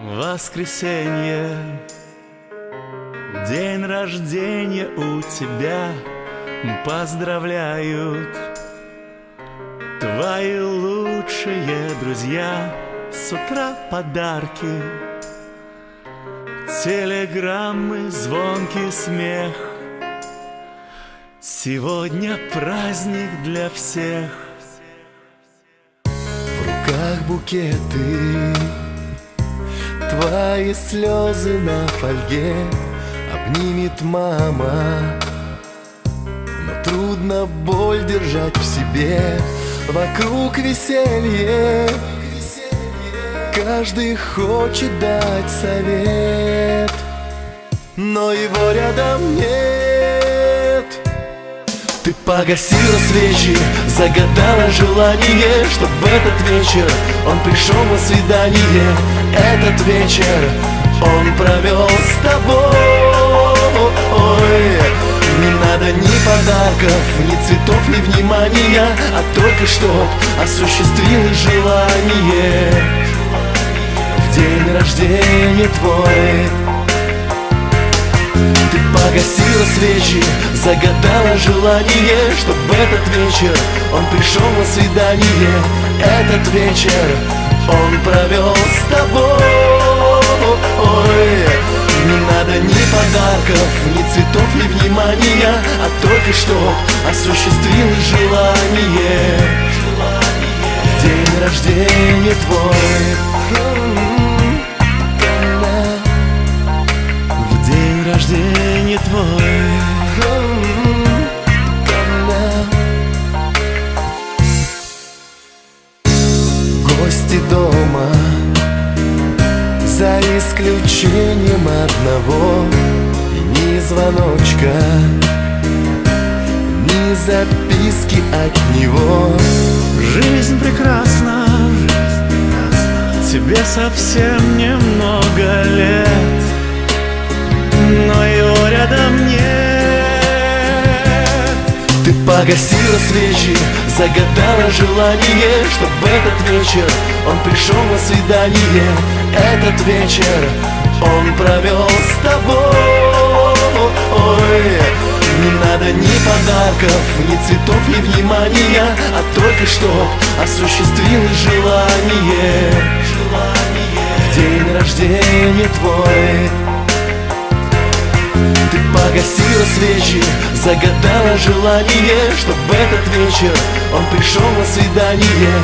Воскресенье, день рождения у тебя, поздравляют твои лучшие друзья. С утра подарки, телеграммы, звонкий смех. Сегодня праздник для всех. В руках букеты, твои слезы на фольге обнимет мама. Но трудно боль держать в себе. Вокруг веселье, каждый хочет дать совет, но его рядом нет. Ты погасила свечи, загадала желание, чтоб в этот вечер он пришел на свидание. Этот вечер он провел с тобой. Не надо ни подарков, ни цветов, ни внимания, а только чтоб осуществилось желание в день рождения твой. Ты погасила свечи, загадала желание, чтоб в этот вечер он пришел на свидание. Этот вечер он провел с тобой. Не надо ни подарков, ни цветов, ни внимания, а только чтоб осуществилось желание в день рождения твой. В день рождения твой. Гости дома, за исключением одного, и ни звоночка, ни записки от него. Жизнь прекрасна, тебе совсем немного лет, но его рядом нет. Ты погасила свечи, загадала желание, чтоб в этот вечер он пришел на свидание. Этот вечер он провел с тобой. Не надо ни подарков, ни цветов, ни внимания, а только чтоб осуществилось желание в день рождения твой. Ты погасила свечи, загадала желание, чтоб в этот вечер он пришел на свидание.